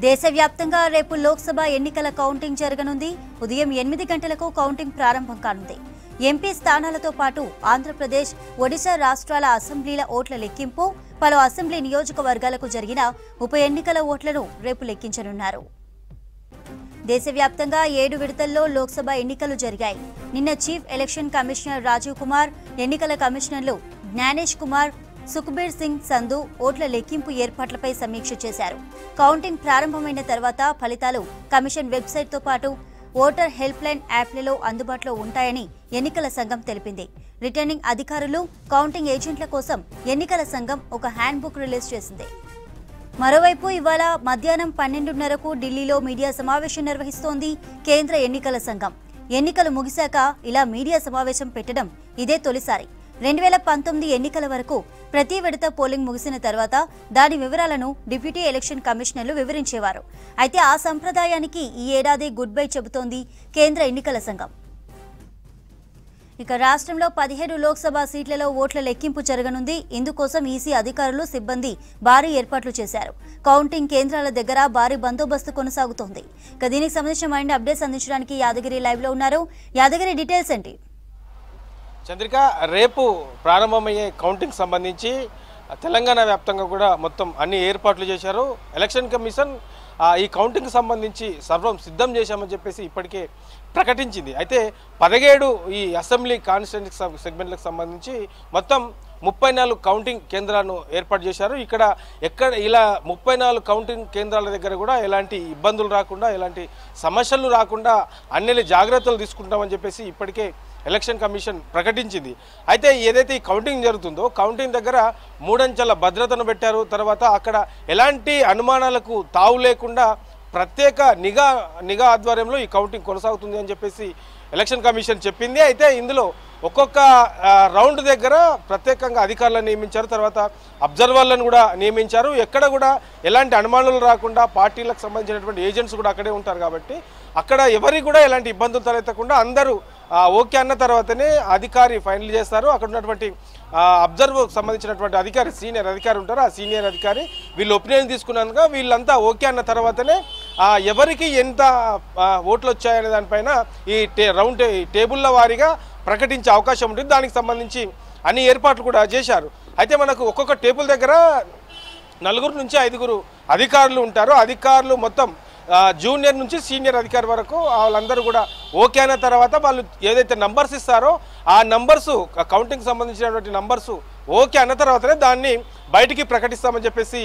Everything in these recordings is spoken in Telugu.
దేశవ్యాప్తంగా రేపు లోక్సభ ఎన్నికల కౌంటింగ్ జరగనుంది. ఉదయం 8 గంటలకు కౌంటింగ్ ప్రారంభం కానుంది. ఎంపీ స్థానాలతో పాటు ఆంధ్రప్రదేశ్, ఒడిశా రాష్ట్రాల అసెంబ్లీల ఓట్ల లెక్కింపు, పలు అసెంబ్లీ నియోజకవర్గాలకు జరిగిన ఉప ఎన్నికల ఓట్లను రేపు లెక్కించనున్నారు. దేశవ్యాప్తంగా 7 విడతల్లో లోక్సభ ఎన్నికలు జరిగాయి. నిన్న chief election commissioner Rajiv Kumar, ఎన్నికల కమిషనర్లు జ్ఞానేష్ కుమార్, సుఖ్బీర్ సింగ్ సంధు ఓట్ల లెక్కింపు ఏర్పాట్లపై సమీక్ష చేశారు. కౌంటింగ్ ప్రారంభమైన తర్వాత ఫలితాలు కమిషన్ వెబ్సైట్తో పాటు ఓటర్ హెల్ప్ లైన్ యాప్లలో అందుబాటులో ఉంటాయని ఎన్నికల సంఘం తెలిపింది. రిటర్నింగ్ అధికారులు, కౌంటింగ్ ఏజెంట్ల కోసం ఎన్నికల సంఘం ఒక హ్యాండ్బుక్ రిలీజ్ చేసింది. మరోవైపు ఇవాళ మధ్యాహ్నం 12:30కు ఢిల్లీలో మీడియా సమావేశం నిర్వహిస్తోంది కేంద్ర ఎన్నికల సంఘం. ఎన్నికలు ముగిశాక ఇలా మీడియా సమావేశం పెట్టడం ఇదే తొలిసారి. 2019 ఎన్నికల వరకు ప్రతి విడత పోలింగ్ ముగిసిన తర్వాత దాని వివరాలను డిప్యూటీ ఎలక్షన్ కమిషనర్లు వివరించేవారు. అయితే ఆ సంప్రదాయానికి ఈ ఏడాది గుడ్ బై చెబుతోంది కేంద్ర ఎన్నికల సంఘం. ఇక రాష్ట్రంలో 17 లోక్సభ సీట్లలో ఓట్ల లెక్కింపు జరగనుంది. ఇందుకోసం ఈసీ అధికారులు, సిబ్బంది భారీ ఏర్పాట్లు చేశారు. కౌంటింగ్ కేంద్రాల దగ్గర భారీ బందోబస్తు కొనసాగుతోంది. ఇక దీనికి సంబంధించిన మరిన్ని అప్డేట్స్ అందించడానికి యాదగిరి లైవ్ లో ఉన్నారు. యాదగిరి, డీటెయిల్స్ ఏంటి? చంద్రిక, రేపు ప్రారంభమయ్యే కౌంటింగ్ సంబంధించి తెలంగాణ వ్యాప్తంగా కూడా మొత్తం అన్ని ఏర్పాట్లు చేశారు. ఎలక్షన్ కమిషన్ ఈ కౌంటింగ్ సంబంధించి సర్వం సిద్ధం చేశామని చెప్పేసి ఇప్పటికే ప్రకటించింది. అయితే 17 ఈ అసెంబ్లీ కాన్స్టిట్యూన్సీ సెగ్మెంట్లకు సంబంధించి మొత్తం 34 కౌంటింగ్ కేంద్రాలను ఏర్పాటు చేశారు. ఎక్కడ ఇలా 34 కౌంటింగ్ కేంద్రాల దగ్గర కూడా ఎలాంటి ఇబ్బందులు రాకుండా, ఎలాంటి సమస్యలు రాకుండా అన్ని జాగ్రత్తలు తీసుకుంటామని చెప్పేసి ఇప్పటికే ఎలక్షన్ కమిషన్ ప్రకటించింది. అయితే ఏదైతే ఈ కౌంటింగ్ జరుగుతుందో కౌంటింగ్ దగ్గర 3 అంచెల భద్రతను పెట్టారు. తర్వాత అక్కడ ఎలాంటి అనుమానాలకు తావు లేకుండా ప్రత్యేక నిఘా ఆధ్వర్యంలో ఈ కౌంటింగ్ కొనసాగుతుంది అని చెప్పేసి ఎలక్షన్ కమిషన్ చెప్పింది. అయితే ఇందులో ఒక్కొక్క రౌండ్ దగ్గర ప్రత్యేకంగా అధికారులను నియమించారు. తర్వాత అబ్జర్వర్లను కూడా నియమించారు. ఎక్కడ కూడా ఎలాంటి అనుమానాలు రాకుండా పార్టీలకు సంబంధించినటువంటి ఏజెంట్స్ కూడా అక్కడే ఉంటారు కాబట్టి అక్కడ ఎవరికి కూడా ఎలాంటి ఇబ్బందులు తలెత్తకుండా అందరూ ఓకే అన్న తర్వాతనే అధికారి ఫైనల్ చేస్తారు. అక్కడ ఉన్నటువంటి అబ్జర్వర్కి సంబంధించినటువంటి అధికారి, సీనియర్ అధికారి ఉంటారు. ఆ సీనియర్ అధికారి వీళ్ళు ఒపీనియన్ తీసుకున్నాక వీళ్ళంతా ఓకే అన్న తర్వాతనే ఎవరికి ఎంత ఓట్లు వచ్చాయనే దానిపైన ఈ టేబుల్ల వారీగా ప్రకటించే అవకాశం ఉంటుంది. దానికి సంబంధించి అన్ని ఏర్పాట్లు కూడా చేశారు. అయితే మనకు ఒక్కొక్క టేబుల్ దగ్గర 4 నుంచి 5 అధికారులు ఉంటారు. అధికారులు మొత్తం జూనియర్ నుంచి సీనియర్ అధికారి వరకు వాళ్ళందరూ కూడా ఓకే అయిన తర్వాత వాళ్ళు ఏదైతే నంబర్స్ ఇస్తారో ఆ నంబర్సు, కౌంటింగ్ సంబంధించినటువంటి నంబర్సు ఓకే అన్న తర్వాతనే దాన్ని బయటికి ప్రకటిస్తామని చెప్పేసి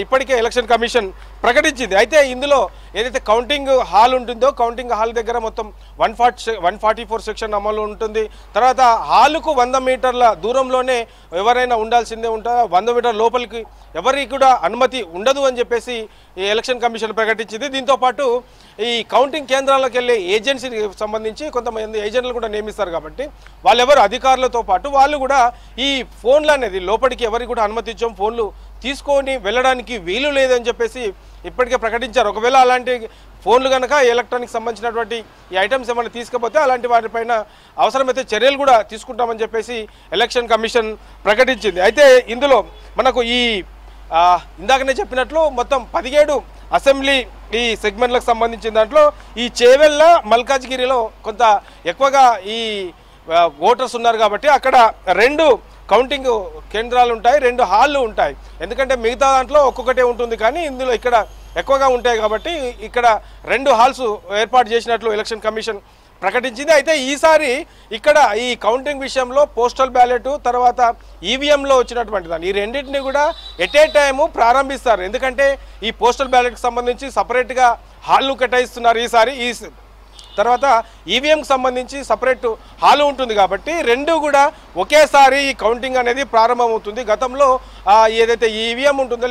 ఇప్పటికే ఎలక్షన్ కమిషన్ ప్రకటించింది. అయితే ఇందులో ఏదైతే కౌంటింగ్ హాల్ ఉంటుందో కౌంటింగ్ హాల్ దగ్గర మొత్తం 144 సెక్షన్ అమలు ఉంటుంది. తర్వాత హాలుకు 100 మీటర్ల దూరంలోనే ఎవరైనా ఉండాల్సిందే ఉంటారు. 100 మీటర్ల లోపలికి ఎవరికి కూడా అనుమతి ఉండదు అని చెప్పేసి ఈ ఎలక్షన్ కమిషన్ ప్రకటించింది. దీంతోపాటు ఈ కౌంటింగ్ కేంద్రాలకు వెళ్ళే ఏజెన్సీకి సంబంధించి కొంతమంది ఏజెంట్లు కూడా నియమిస్తారు కాబట్టి వాళ్ళెవరు అధికారులతో పాటు వాళ్ళు కూడా ఈ ఫోన్లు అనేది లోపలికి ఎవరికి కూడా అనుమతి ఇచ్చాం, ఫోన్లు తీసుకొని వెళ్ళడానికి వీలు లేదని చెప్పేసి ఇప్పటికే ప్రకటించారు. ఒకవేళ అలాంటి ఫోన్లు కనుక ఎలక్ట్రానిక్ సంబంధించినటువంటి ఈ ఐటమ్స్ ఏమైనా తీసుకపోతే అలాంటి వాటిపైన అవసరమైతే చర్యలు కూడా తీసుకుంటామని చెప్పేసి ఎలక్షన్ కమిషన్ ప్రకటించింది. అయితే ఇందులో మనకు ఇందాకనే చెప్పినట్లు మొత్తం 17 అసెంబ్లీ ఈ సెగ్మెంట్లకు సంబంధించిన దాంట్లో ఈ చేవెళ్ళ, మల్కాజ్గిరిలో కొంత ఎక్కువగా ఈ ఓటర్స్ ఉన్నారు కాబట్టి అక్కడ 2 కౌంటింగ్ కేంద్రాలు ఉంటాయి, 2 హాళ్ళు ఉంటాయి. ఎందుకంటే మిగతా దాంట్లో ఒక్కొక్కటే ఉంటుంది కానీ ఇందులో ఇక్కడ ఎక్కువగా ఉంటాయి కాబట్టి ఇక్కడ 2 హాల్స్ ఏర్పాటు చేసినట్లు ఎలక్షన్ కమిషన్ ప్రకటించింది. అయితే ఈసారి ఇక్కడ ఈ కౌంటింగ్ విషయంలో పోస్టల్ బ్యాలెట్ తర్వాత ఈవీఎంలో వచ్చినటువంటి దాన్ని ఈ రెండింటిని కూడా ఎట్ ఏ టైము ప్రారంభిస్తారు. ఎందుకంటే ఈ పోస్టల్ బ్యాలెట్కి సంబంధించి సపరేట్గా హాల్ను కేటాయిస్తున్నారు ఈసారి. తర్వాత ఈవీఎంకి సంబంధించి సపరేట్ హాలు ఉంటుంది కాబట్టి 2 కూడా ఒకేసారి ఈ కౌంటింగ్ అనేది ప్రారంభమవుతుంది. గతంలో ఏదైతే ఈవీఎం ఉంటుందో,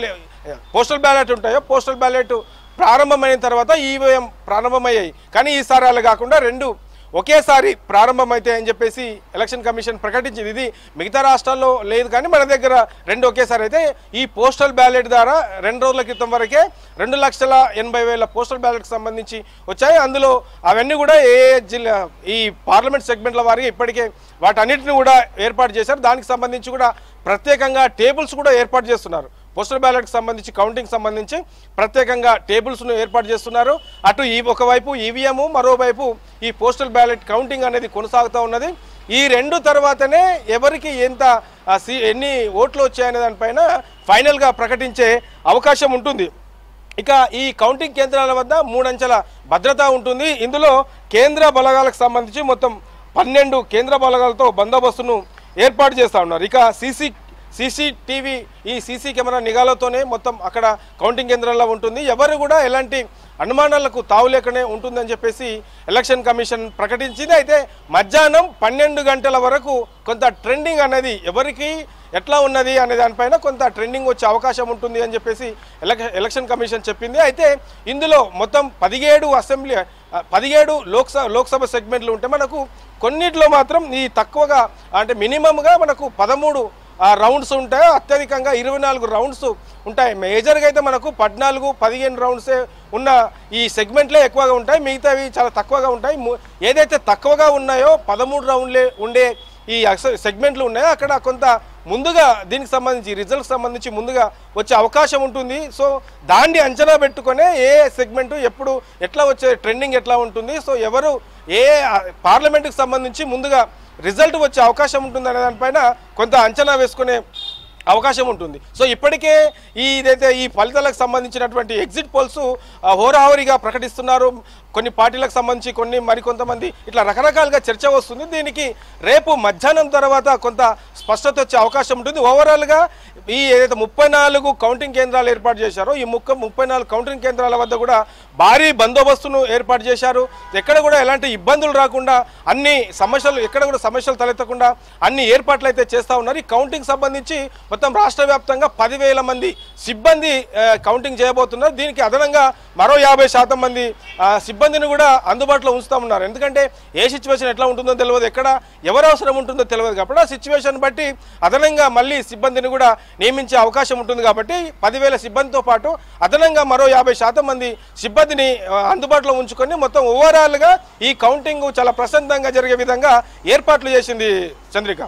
పోస్టల్ బ్యాలెట్ ఉంటాయో పోస్టల్ బ్యాలెట్ ప్రారంభమైన తర్వాత ఈవీఎం ప్రారంభమయ్యాయి. కానీ ఈసారి అలా కాకుండా 2 ఒకేసారి ప్రారంభమైతే అని చెప్పేసి ఎలక్షన్ కమిషన్ ప్రకటించింది. ఇది మిగతా రాష్ట్రాల్లో లేదు కానీ మన దగ్గర 2 ఒకేసారి అయితే ఈ పోస్టల్ బ్యాలెట్ ద్వారా 2 రోజుల క్రితం వరకే 2,80,000 పోస్టల్ బ్యాలెట్కి సంబంధించి వచ్చాయి. అందులో అవన్నీ కూడా ఏ జిల్లా ఈ పార్లమెంట్ సెగ్మెంట్ల వారికి ఇప్పటికే వాటన్నిటిని కూడా ఏర్పాటు చేశారు. దానికి సంబంధించి కూడా ప్రత్యేకంగా టేబుల్స్ కూడా ఏర్పాటు చేస్తున్నారు. పోస్టల్ బ్యాలెట్కి సంబంధించి కౌంటింగ్ సంబంధించి ప్రత్యేకంగా టేబుల్స్ను ఏర్పాటు చేస్తున్నారు. అటు ఒకవైపు ఈవీఎం, మరోవైపు ఈ పోస్టల్ బ్యాలెట్ కౌంటింగ్ అనేది కొనసాగుతూ ఉన్నది. ఈ రెండు తర్వాతనే ఎవరికి ఎన్ని ఓట్లు వచ్చాయనే దానిపైన ఫైనల్గా ప్రకటించే అవకాశం ఉంటుంది. ఇక ఈ కౌంటింగ్ కేంద్రాల వద్ద 3 అంచెల భద్రత ఉంటుంది. ఇందులో కేంద్ర బలగాలకు సంబంధించి మొత్తం 12 కేంద్ర బలగాలతో బందోబస్తును ఏర్పాటు చేస్తూ ఉన్నారు. ఇక సీసీటీవీ ఈ సీసీ కెమెరా నిఘాలతోనే మొత్తం అక్కడ కౌంటింగ్ కేంద్రాల్లో ఉంటుంది. ఎవరు కూడా ఎలాంటి అనుమానాలకు తావు లేకనే ఉంటుందని చెప్పేసి ఎలక్షన్ కమిషన్ ప్రకటించింది. అయితే మధ్యాహ్నం 12 గంటల వరకు కొంత ట్రెండింగ్ అనేది ఎవరికి ఎట్లా ఉన్నది అనే దానిపైన కొంత ట్రెండింగ్ వచ్చే అవకాశం ఉంటుంది అని చెప్పేసి ఎలక్షన్ కమిషన్ చెప్పింది. అయితే ఇందులో మొత్తం 17 లోక్సభ సెగ్మెంట్లు ఉంటే మనకు కొన్నిట్లో మాత్రం ఈ తక్కువగా అంటే మినిమంగా మనకు 13 రౌండ్స్ ఉంటాయి, అత్యధికంగా 24 రౌండ్స్ ఉంటాయి. మేజర్గా అయితే మనకు 14-15 రౌండ్సే ఉన్న ఈ సెగ్మెంట్లే ఎక్కువగా ఉంటాయి, మిగతావి చాలా తక్కువగా ఉంటాయి. ఏదైతే తక్కువగా ఉన్నాయో 13 రౌండ్లే ఉండే ఈ సెగ్మెంట్లు ఉన్నాయో అక్కడ కొంత ముందుగా దీనికి సంబంధించి రిజల్ట్కి సంబంధించి ముందుగా వచ్చే అవకాశం ఉంటుంది. సో దాన్ని అంచనా పెట్టుకునే ఏ సెగ్మెంటు ఎప్పుడు ఎట్లా వచ్చే ట్రెండింగ్ ఎట్లా ఉంటుంది, సో ఎవరు ఏ పార్లమెంటుకి సంబంధించి ముందుగా రిజల్ట్ వచ్చే అవకాశం ఉంటుంది అనే దానిపైన కొంత అంచనా వేసుకునే అవకాశం ఉంటుంది. సో ఇప్పటికే ఇదైతే ఈ ఫలితాలకు సంబంధించినటువంటి ఎగ్జిట్ పోల్స్ హోరాహోరీగా ప్రకటిస్తున్నారు. కొన్ని పార్టీలకు సంబంధించి మరికొంతమంది ఇట్లా రకరకాలుగా చర్చ వస్తుంది. దీనికి రేపు మధ్యాహ్నం తర్వాత కొంత స్పష్టత వచ్చే అవకాశం ఉంటుంది. ఓవరాల్గా ఈ ఏదైతే 34 కౌంటింగ్ కేంద్రాలు ఏర్పాటు చేశారో ఈ 34 కౌంటింగ్ కేంద్రాల వద్ద కూడా భారీ బందోబస్తును ఏర్పాటు చేశారు. ఎక్కడ కూడా ఎలాంటి ఇబ్బందులు రాకుండా ఎక్కడ కూడా సమస్యలు తలెత్తకుండా అన్ని ఏర్పాట్లు అయితే చేస్తూ ఉన్నారు. ఈ కౌంటింగ్ సంబంధించి మొత్తం రాష్ట్ర వ్యాప్తంగా 10,000 మంది సిబ్బంది కౌంటింగ్ చేయబోతున్నారు. దీనికి అదనంగా మరో 50% మంది సిబ్బందిని కూడా అందుబాటులో ఉంచుతా ఉన్నారు. ఎందుకంటే ఏ సిచ్యువేషన్ ఎట్లా ఉంటుందో తెలియదు, ఎక్కడ ఎవరు అవసరం ఉంటుందో తెలియదు కాబట్టి ఆ సిచ్యువేషన్ బట్టి అదనంగా మళ్ళీ సిబ్బందిని కూడా నియమించే అవకాశం ఉంటుంది. కాబట్టి 10,000 సిబ్బందితో పాటు అదనంగా మరో 50% మంది సిబ్బందిని అందుబాటులో ఉంచుకొని మొత్తం ఓవరాల్గా ఈ కౌంటింగ్ చాలా ప్రశాంతంగా జరిగే విధంగా ఏర్పాట్లు చేసింది చంద్రిక.